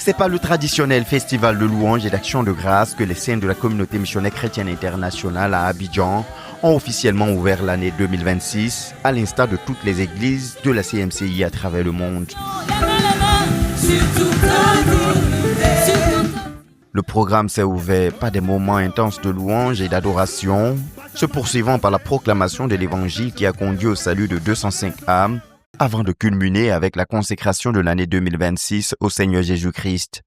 C'est pas le traditionnel festival de louanges et d'action de grâce que les saints de la communauté missionnaire chrétienne internationale à Abidjan ont officiellement ouvert l'année 2026, à l'instar de toutes les églises de la CMCI à travers le monde. Le programme s'est ouvert par des moments intenses de louange et d'adoration, se poursuivant par la proclamation de l'évangile qui a conduit au salut de 205 âmes, avant de culminer avec la consécration de l'année 2026 au Seigneur Jésus-Christ.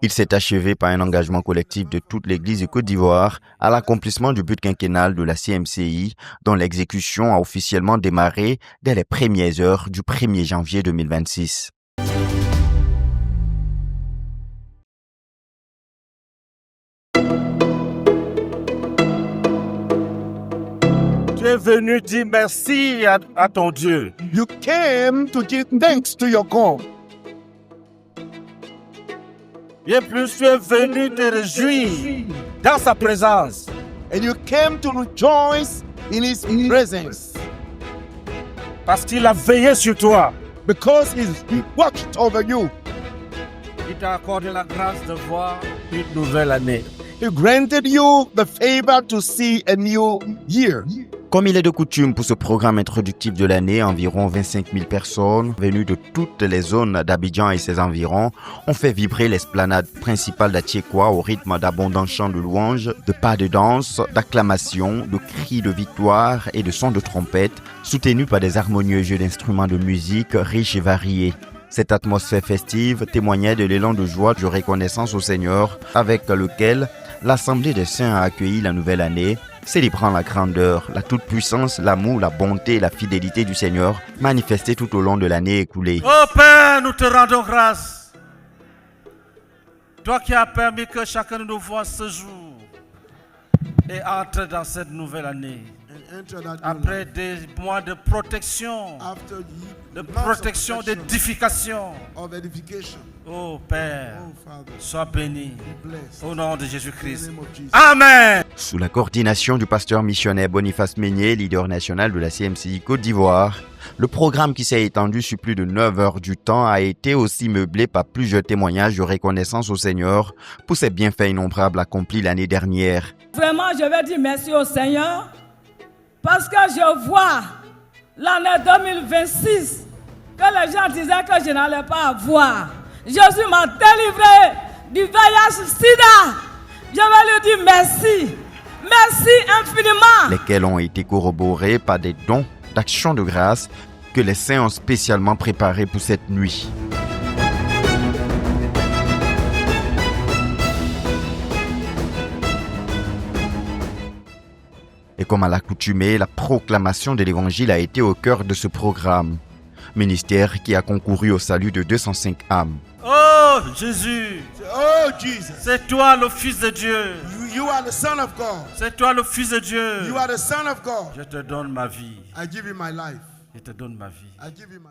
Il s'est achevé par un engagement collectif de toute l'Église de Côte d'Ivoire à l'accomplissement du but quinquennal de la CMCI, dont l'exécution a officiellement démarré dès les premières heures du 1er janvier 2026. Tu es venu dire merci à ton Dieu. You came to give thanks to your God. Bien plus, tu es venu te réjouir dans sa présence. And you came to rejoice in His presence. Parce qu'il a veillé sur toi. Because He watched over you. Il t'a accordé la grâce de voir une nouvelle année. He granted you the favor to see a new year. Comme il est de coutume pour ce programme introductif de l'année, environ 25 000 personnes venues de toutes les zones d'Abidjan et ses environs ont fait vibrer l'esplanade principale d'Atiekwa au rythme d'abondants chants de louanges, de pas de danse, d'acclamations, de cris de victoire et de sons de trompette, soutenus par des harmonieux jeux d'instruments de musique riches et variés. Cette atmosphère festive témoignait de l'élan de joie, de reconnaissance au Seigneur avec lequel l'Assemblée des Saints a accueilli la nouvelle année, célébrant la grandeur, la toute-puissance, l'amour, la bonté et la fidélité du Seigneur manifestées tout au long de l'année écoulée. Oh Père, nous te rendons grâce. Toi qui as permis que chacun de nous voit ce jour et entre dans cette nouvelle année. Après des mois de protection, d'édification. Oh Père, sois béni au nom de Jésus-Christ. Amen. Sous la coordination du pasteur missionnaire Boniface Meignet, leader national de la CMCI Côte d'Ivoire, le programme qui s'est étendu sur plus de 9 heures du temps a été aussi meublé par plusieurs témoignages de reconnaissance au Seigneur pour ses bienfaits innombrables accomplis l'année dernière. Vraiment, je vais dire merci au Seigneur parce que je vois l'année 2026 que les gens disaient que je n'allais pas avoir. Jésus m'a délivré du VIH sida. Je vais lui dire merci. Merci infiniment. Lesquels ont été corroborés par des dons d'actions de grâce que les saints ont spécialement préparés pour cette nuit. Et comme à l'accoutumée, la proclamation de l'évangile a été au cœur de ce programme. Ministère qui a concouru au salut de 205 âmes. Oh Jésus, Oh Jesus, c'est toi le Fils de Dieu. you are the Son of God. C'est toi le Fils de Dieu. You are the Son of God. Je te donne ma vie. I give you my life. Je te donne ma vie. I give you my.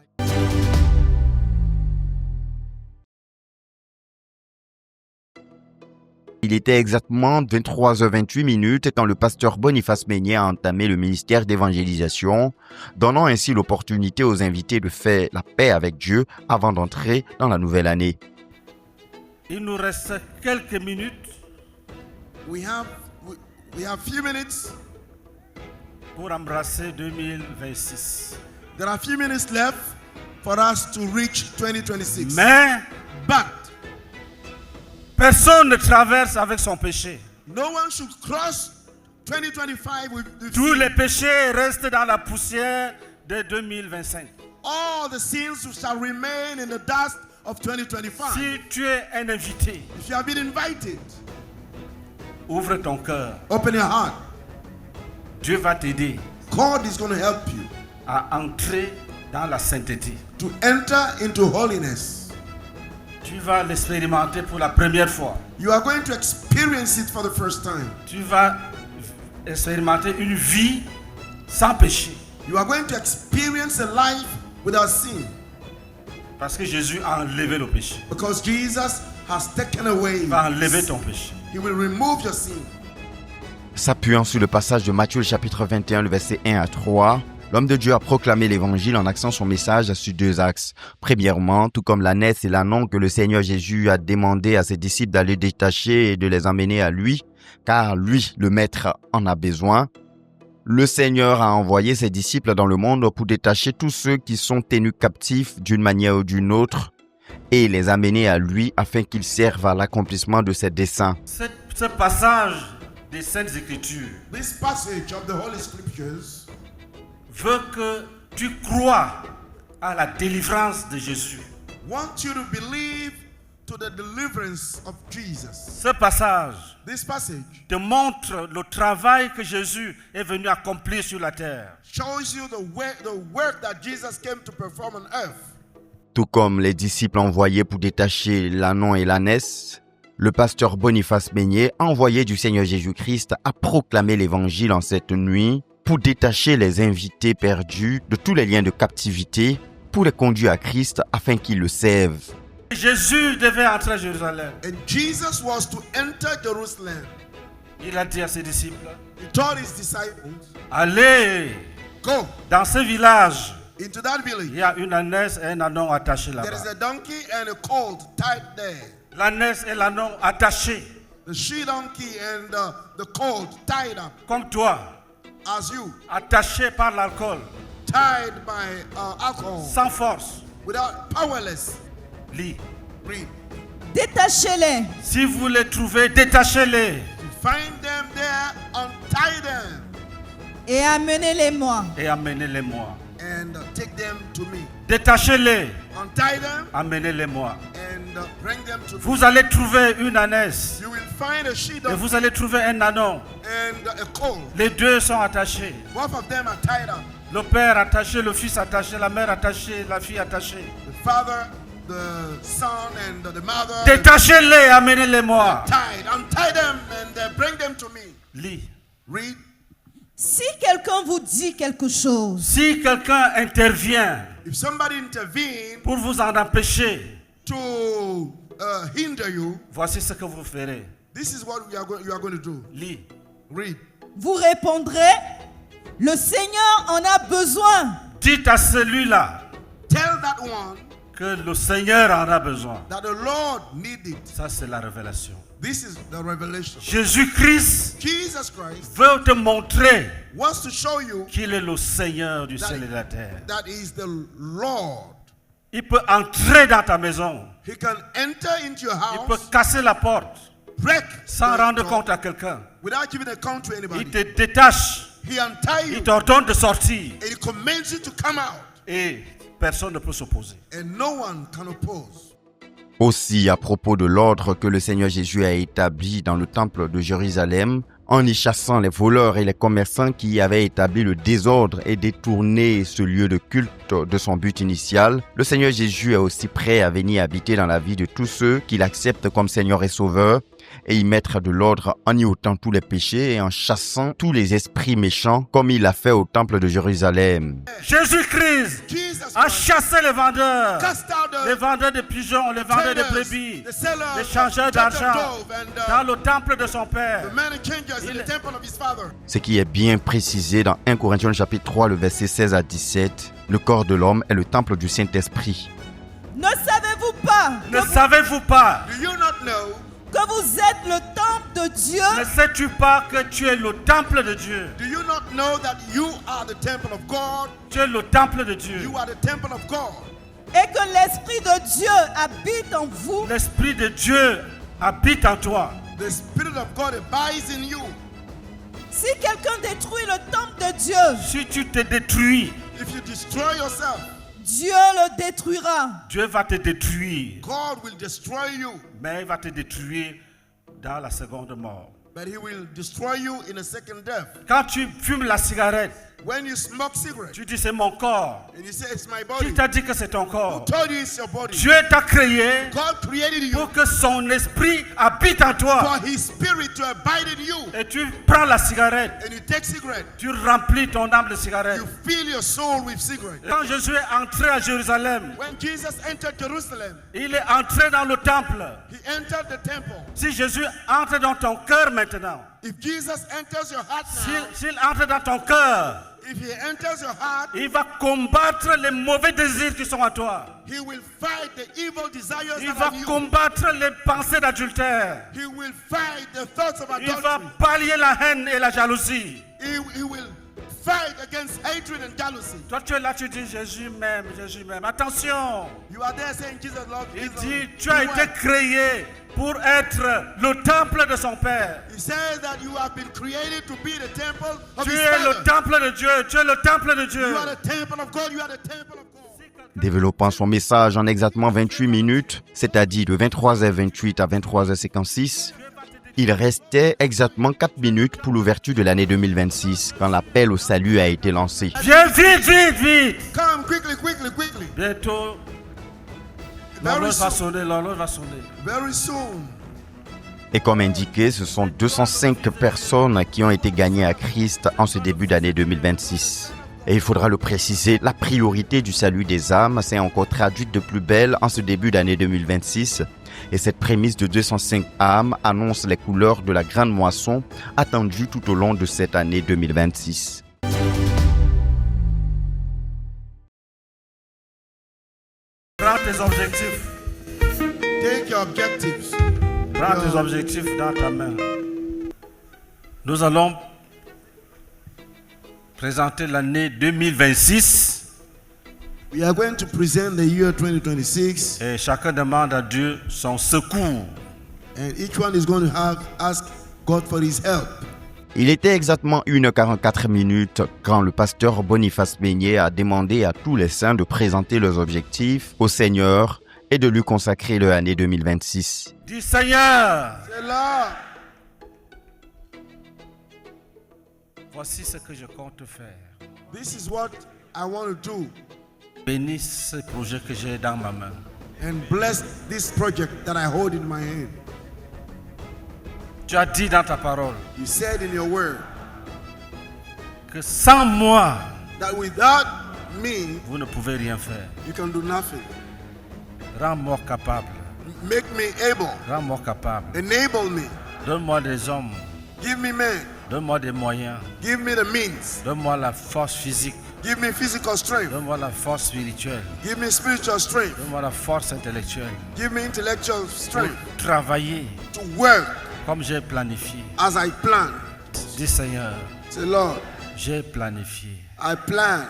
Il était exactement 23h28 quand le pasteur Boniface Meignet a entamé le ministère d'évangélisation, donnant ainsi l'opportunité aux invités de faire la paix avec Dieu avant d'entrer dans la nouvelle année. Il nous reste quelques minutes We have few minutes. pour embrasser 2026. There are few minutes left for us to reach 2026. Mais But personne ne traverse avec son péché. no one should cross 2025 with the Tous sin. les péchés restent dans la poussière de 2025. All the sins shall remain in the dust of 2025. Si tu es un invité, If you have been invited, ouvre ton cœur. open your heart. Dieu va t'aider God is going to help you à entrer dans la sainteté. to enter into holiness. Tu vas l'expérimenter pour la première fois. You are going to experience it for the first time. Tu vas expérimenter une vie sans péché. You are going to experience a life without sin Parce que Jésus a enlevé le péché. because Jesus has taken away. Il va enlever ton péché. He will remove your sin. S'appuyant sur le passage de Matthieu chapitre 21, le verset 1 à 3, L'homme de Dieu a proclamé l'évangile en axant son message sur 2 axes. Premièrement, tout comme l'ânesse et l'ânon que le Seigneur Jésus a demandé à ses disciples d'aller détacher et de les emmener à lui, car lui, le Maître, en a besoin. Le Seigneur a envoyé ses disciples dans le monde pour détacher tous ceux qui sont tenus captifs d'une manière ou d'une autre et les amener à lui afin qu'ils servent à l'accomplissement de ses desseins. Ce passage des Saintes Écritures This passage of the Holy Scriptures veut que tu crois à la délivrance de Jésus. want you to believe to the deliverance of Jesus. Ce passage This passage te montre le travail que Jésus est venu accomplir sur la terre. shows you the work that Jesus came to perform on earth. Tout comme les disciples envoyés pour détacher l'ânon et l'ânesse, le pasteur Boniface Meignet, envoyé du Seigneur Jésus-Christ, a proclamé l'évangile en cette nuit pour détacher les invités perdus de tous les liens de captivité, pour les conduire à Christ afin qu'ils le servent. Jésus devait entrer à Jérusalem. And Jesus was to enter Jerusalem. Il a dit à ses disciples, He told his disciples, allez go dans ce village. into that Il village. y a une ânesse et un ânon attachés There is là-bas. a donkey and a colt tied there. L'ânesse et l'ânon attachés, The she donkey and the colt tied up comme toi, as you, attachés par l'alcool, tied by alcohol, sans force. without powerless. Lis. Read. Détachez-les. Si vous les trouvez, détachez-les Find them there, untie them, Et amenez-les-moi. et amenez-les-moi. and take them to me. Détachez-les, Untie them amenez-les-moi. and bring them to me. Vous allez trouver une ânesse You will find a she et donkey vous allez trouver un ânon. and a colt. Les deux sont attachés. Both of them are tied up. Le père attaché, le fils attaché, la mère attachée, la fille attachée. The father, the son, and the mother Détachez-les, amenez-les-moi. tied. Untie them and bring them to me. Lis. Read. Si quelqu'un vous dit quelque chose, Si quelqu'un intervient If somebody intervene pour vous en empêcher, to hinder you, voici ce que vous ferez. this is what you are going to do. Lis. Read. vous répondrez, le Seigneur en a besoin. Dites à celui-là Tell that one que le Seigneur en a besoin. that the Lord needs it. Ça, c'est la révélation. This is the revelation. Jésus-Christ Jesus Christ veut te montrer wants to show you qu'il est le Seigneur du ciel et de la terre. that He is the Lord. Il peut entrer dans ta maison. He can enter into your Il peut house, casser la porte break sans the rendre door compte à quelqu'un. without giving a count to Il anybody. te détache. He untie you Il t'ordonne de sortir. and He commands you to come out, Et personne ne peut s'opposer. and no one can oppose. Aussi, à propos de l'ordre que le Seigneur Jésus a établi dans le temple de Jérusalem, en y chassant les voleurs et les commerçants qui y avaient établi le désordre et détourné ce lieu de culte de son but initial, le Seigneur Jésus est aussi prêt à venir habiter dans la vie de tous ceux qui l'acceptent comme Seigneur et Sauveur et y mettre de l'ordre en y ôtant tous les péchés et en chassant tous les esprits méchants comme il l'a fait au temple de Jérusalem. Jésus-Christ Jesus a Christ chassé les vendeurs. cast out Les the vendeurs de pigeons, les vendeurs de traders, brebis, the sellers, les changeurs the judge of d'argent dove, and dans le temple de son Père. the man changers in the temple of his father. Ce qui est bien précisé dans 1 Corinthiens chapitre 3, le verset 16 à 17, le corps de l'homme est le temple du Saint-Esprit. Ne savez-vous pas Ne savez-vous pas, Do you not know que vous êtes le temple de Dieu ne sais-tu pas que tu es le temple de Dieu? Do you not know that you are the temple of God? Tu es le temple de Dieu. You are the temple of God. et que l'Esprit de Dieu habite en vous? L'Esprit de Dieu habite en toi. The Spirit of God abides in you. Si quelqu'un détruit le temple de Dieu, Si tu te détruis, If you destroy yourself, Dieu le détruira. Dieu va te détruire. God will destroy you, Mais il va te détruire dans la seconde mort. but He will destroy you in a second death. Quand tu fumes la cigarette, When you smoke cigarette tu dis c'est mon corps. and you say it's my Qui body, t'a dit que c'est ton corps? told you it's your body. Dieu t'a créé God created you pour que son esprit habite en toi. for His Spirit to abide in you. Et tu prends la cigarette, And you take cigarette, tu remplis ton âme de cigarette. you fill your soul with cigarette. Quand Jésus est entré à Jérusalem, When Jesus entered Jerusalem, il est entré dans le temple. He entered the temple. Si Jésus entre dans ton cœur maintenant, If Jesus enters your heart now, s'il entre dans ton cœur, if he enters your heart, il va combattre les mauvais désirs qui sont à toi. he will fight the evil desires Il that va are in you. combattre les pensées d'adultère. He will fight the thoughts of Il va adultery. pallier la haine et la jalousie. He will fight against hatred and jealousy. Toi, tu es là, tu dis Jésus m'aime, Jésus m'aime. Attention, You are there saying Jesus loves you. il Jesus dit loves tu as you. été créé pour être le temple de son Père. He says that you have been created to be the temple of Tu his es le Father. temple de Dieu, tu es le temple de Dieu. You are the temple of God. You are the temple of God. Développant son message en exactement 28 minutes, c'est-à-dire de 23h28 à 23h56, il restait exactement 4 minutes pour l'ouverture de l'année 2026, quand l'appel au salut a été lancé. Viens vite, vite, vite. Come quickly, quickly, quickly. Bientôt, Very l'horloge va soon. sonner, l'horloge va sonner. Very soon. Et comme indiqué, ce sont 205 personnes qui ont été gagnées à Christ en ce début d'année 2026. Et il faudra le préciser, la priorité du salut des âmes s'est encore traduite de plus belle en ce début d'année 2026. Et cette prémisse de 205 âmes annonce les couleurs de la grande moisson attendue tout au long de cette année 2026. Prends tes objectifs. Take your objectives. Prends tes objectifs dans ta main. Nous allons présenter l'année 2026 We are going to present the year 2026, et chacun demande à Dieu son secours. and each one is going to ask God for his help. Il était exactement 1h44 minutes quand le pasteur Boniface Meignet a demandé à tous les saints de présenter leurs objectifs au Seigneur et de lui consacrer leur année 2026. Dis Seigneur, Say, Lord, voici ce que je compte faire. this is what I want to do, Bénis ce projet que j'ai dans ma main. and bless this project that I hold in my hand. Tu as dit dans ta parole You said in your word que sans moi, that without me, vous ne pouvez rien faire. you can do nothing. Rends-moi capable. Make me able. Rends-moi capable. Enable me. Donne-moi des hommes. Give me men. Donne-moi des moyens. Give me the means. Donne-moi la force physique. Give me physical strength. Donne-moi la force spirituelle. Give me spiritual strength. Donne-moi la force intellectuelle. Give me intellectual Pour strength travailler to work comme j'ai planifié. as I plan. Dis Seigneur, Say, Lord, j'ai planifié. I plan.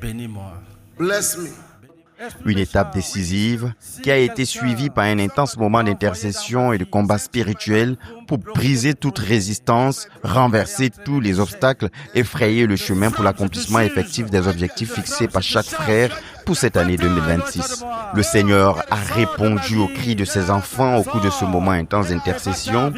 Bénis-moi. Bless me. Une étape décisive qui a été suivie par un intense moment d'intercession et de combat spirituel pour briser toute résistance, renverser tous les obstacles et frayer le chemin pour l'accomplissement effectif des objectifs fixés par chaque frère pour cette année 2026. Le Seigneur a répondu aux cris de ses enfants au cours de ce moment intense d'intercession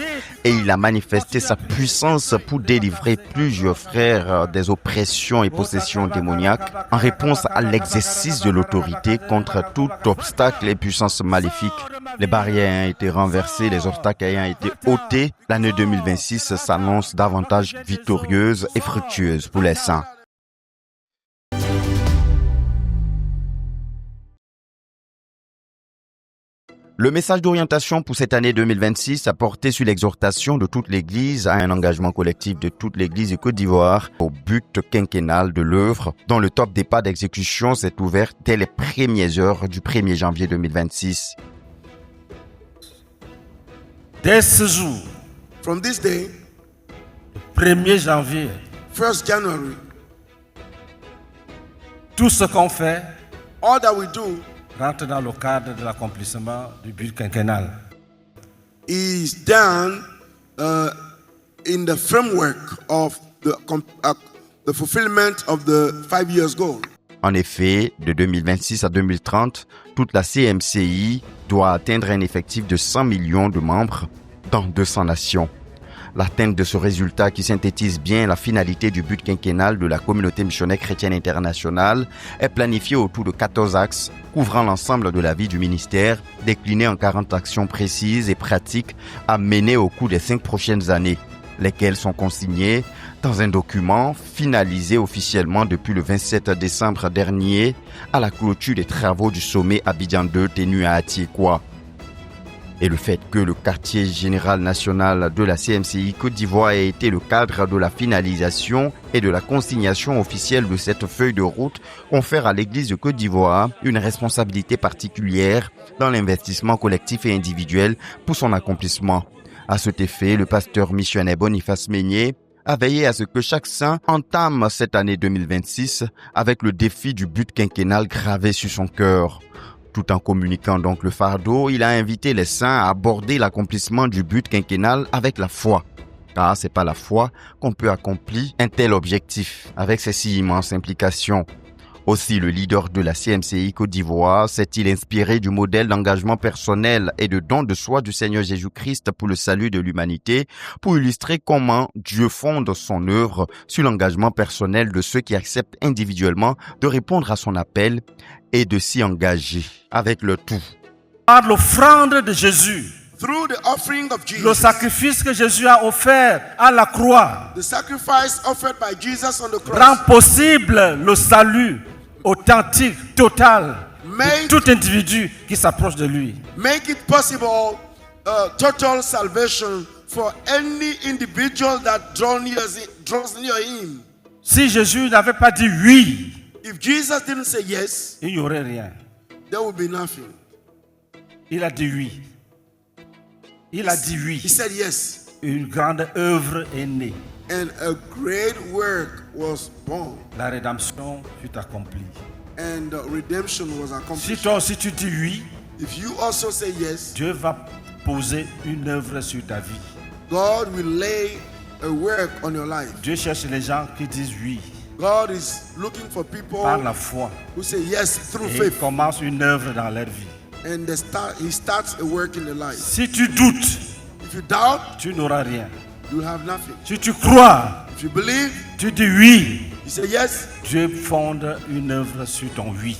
et il a manifesté sa puissance pour délivrer plusieurs frères des oppressions et possessions démoniaques en réponse à l'exercice de l'autorité contre tout obstacle et puissance maléfique. Les barrières ayant été renversées, les obstacles ayant été ôtés, l'année 2026 s'annonce davantage victorieuse et fructueuse pour les saints. Le message d'orientation pour cette année 2026 a porté sur l'exhortation de toute l'Église à un engagement collectif de toute l'Église de Côte d'Ivoire au but quinquennal de l'œuvre, dont le top départ d'exécution s'est ouvert dès les premières heures du 1er janvier 2026. Dès ce jour, From this day, 1er janvier, 1st January, tout ce qu'on fait all that we do rentre dans le cadre de l'accomplissement du but quinquennal. is done in the framework of the fulfillment of the 5 years goal. En effet, de 2026 à 2030, toute la CMCI doit atteindre un effectif de 100 millions de membres dans 200 nations. L'atteinte de ce résultat qui synthétise bien la finalité du but quinquennal de la communauté missionnaire chrétienne internationale est planifiée autour de 14 axes couvrant l'ensemble de la vie du ministère, déclinés en 40 actions précises et pratiques à mener au cours des 5 prochaines années, lesquelles sont consignées dans un document finalisé officiellement depuis le 27 décembre dernier à la clôture des travaux du sommet Abidjan 2 tenu à Atiekwa. Et le fait que le quartier général national de la CMCI Côte d'Ivoire ait été le cadre de la finalisation et de la consignation officielle de cette feuille de route confère à l'Église de Côte d'Ivoire une responsabilité particulière dans l'investissement collectif et individuel pour son accomplissement. À cet effet, le pasteur missionnaire Boniface Meignier a veillé à ce que chaque saint entame cette année 2026 avec le défi du but quinquennal gravé sur son cœur. Tout en communiquant donc le fardeau, il a invité les saints à aborder l'accomplissement du but quinquennal avec la foi. Car c'est par la foi qu'on peut accomplir un tel objectif, avec ses si immenses implications. Aussi, le leader de la CMCI Côte d'Ivoire s'est-il inspiré du modèle d'engagement personnel et de don de soi du Seigneur Jésus-Christ pour le salut de l'humanité, pour illustrer comment Dieu fonde son œuvre sur l'engagement personnel de ceux qui acceptent individuellement de répondre à son appel et de s'y engager avec le tout. Par l'offrande de Jésus, Through the offering of le Jesus, sacrifice que Jésus a offert à la croix, the sacrifice offered by Jesus on the rend cross, possible le salut authentique, total, Make- de tout individu qui s'approche de lui. make it possible total salvation for any individual that draws near him. Si Jésus n'avait pas dit oui, If Jesus didn't say yes, il n'y aurait rien. there would be nothing. Il a dit oui. Il a dit He oui. said yes, Une grande œuvre est née. and a great work was born, La rédemption fut accomplie. and redemption was Si accomplished. toi aussi tu dis oui, If you also say yes, Dieu va poser une œuvre sur ta vie. God will lay a work on your life. Dieu cherche les gens qui disent oui God is looking for people par la foi who say yes through et faith, commence une œuvre dans leur vie. and he starts a work in their life. Si tu doutes, If you doubt, tu n'auras rien. you have nothing. Si tu crois, If you believe, tu dis oui, you say yes, Dieu fonde une œuvre sur ton oui.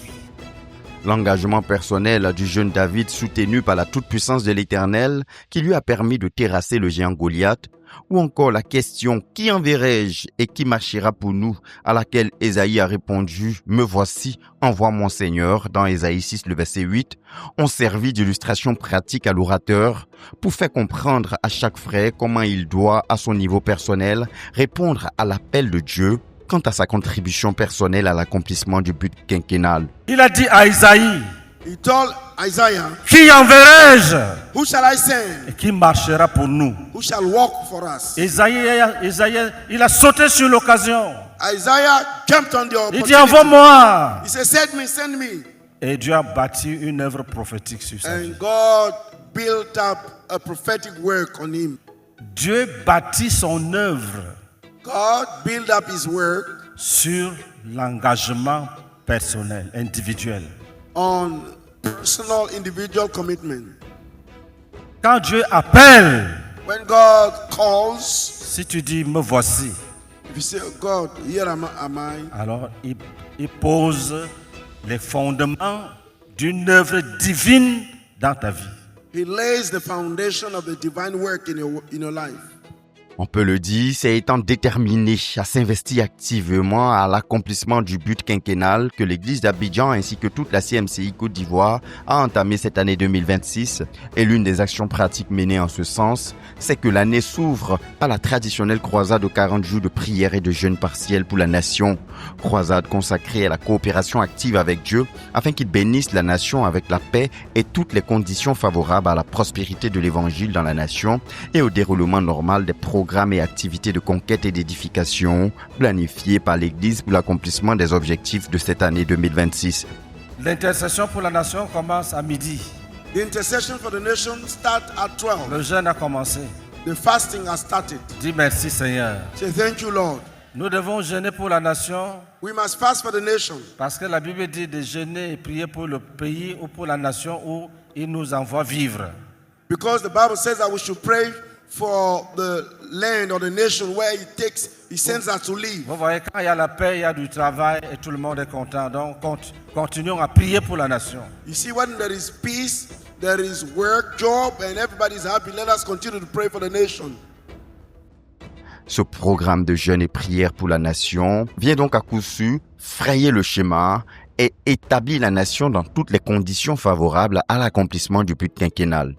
L'engagement personnel du jeune David soutenu par la toute-puissance de l'Éternel qui lui a permis de terrasser le géant Goliath, ou encore la question « Qui enverrai-je et qui marchera pour nous ?» à laquelle Ésaïe a répondu « Me voici, envoie mon Seigneur » dans Ésaïe 6, le verset 8, ont servi d'illustration pratique à l'orateur pour faire comprendre à chaque frère comment il doit, à son niveau personnel, répondre à l'appel de Dieu quant à sa contribution personnelle à l'accomplissement du but quinquennal. Il a dit à Isaïe, he told Isaiah, qui enverrai-je who shall I send? et qui marchera pour nous? Who shall walk for us? Isaïe, il a sauté sur l'occasion. Isaiah jumped on the Il opportunity. dit, envoie-moi. He said, send me. Et Dieu a bâti une œuvre prophétique sur sa vie. And God built up a prophetic work on him. Dieu bâtit son œuvre God built up his work sur l'engagement personnel, individuel. on personal individual commitment. Quand Dieu appelle, When God calls, si tu dis, me voici, if you say, oh God, here am I, alors il pose les fondements d'une œuvre divine dans ta vie. he lays the foundation of the divine work in your life. On peut le dire, c'est étant déterminé à s'investir activement à l'accomplissement du but quinquennal que l'église d'Abidjan ainsi que toute la CMCI Côte d'Ivoire a entamé cette année 2026. Et l'une des actions pratiques menées en ce sens, c'est que l'année s'ouvre par la traditionnelle croisade de 40 jours de prière et de jeûne partiel pour la nation. Croisade consacrée à la coopération active avec Dieu afin qu'il bénisse la nation avec la paix et toutes les conditions favorables à la prospérité de l'évangile dans la nation et au déroulement normal des programmes et activités de conquête et d'édification planifiés par l'Église pour l'accomplissement des objectifs de cette année 2026. L'intercession pour la nation commence à midi. The intercession for the nation starts at 12. Le jeûne a commencé. The fasting has started. Dis merci Seigneur. Say thank you, Lord. Nous devons jeûner pour la nation We must fast for the nation parce que la Bible dit de jeûner et prier pour le pays ou pour la nation où il nous envoie vivre. because the Bible says that we should pray for the land or the nation where he sends us to live. Vous voyez, quand il y a la paix, il y a du travail et tout le monde est content. Donc, continuons à prier pour la nation. You see, when there is peace, there is work, job, and everybody's happy. Let us continue to pray for the nation. Ce programme de jeûne et prière pour la nation vient donc à coup sûr frayer le schéma et établir la nation dans toutes les conditions favorables à l'accomplissement du but quinquennal.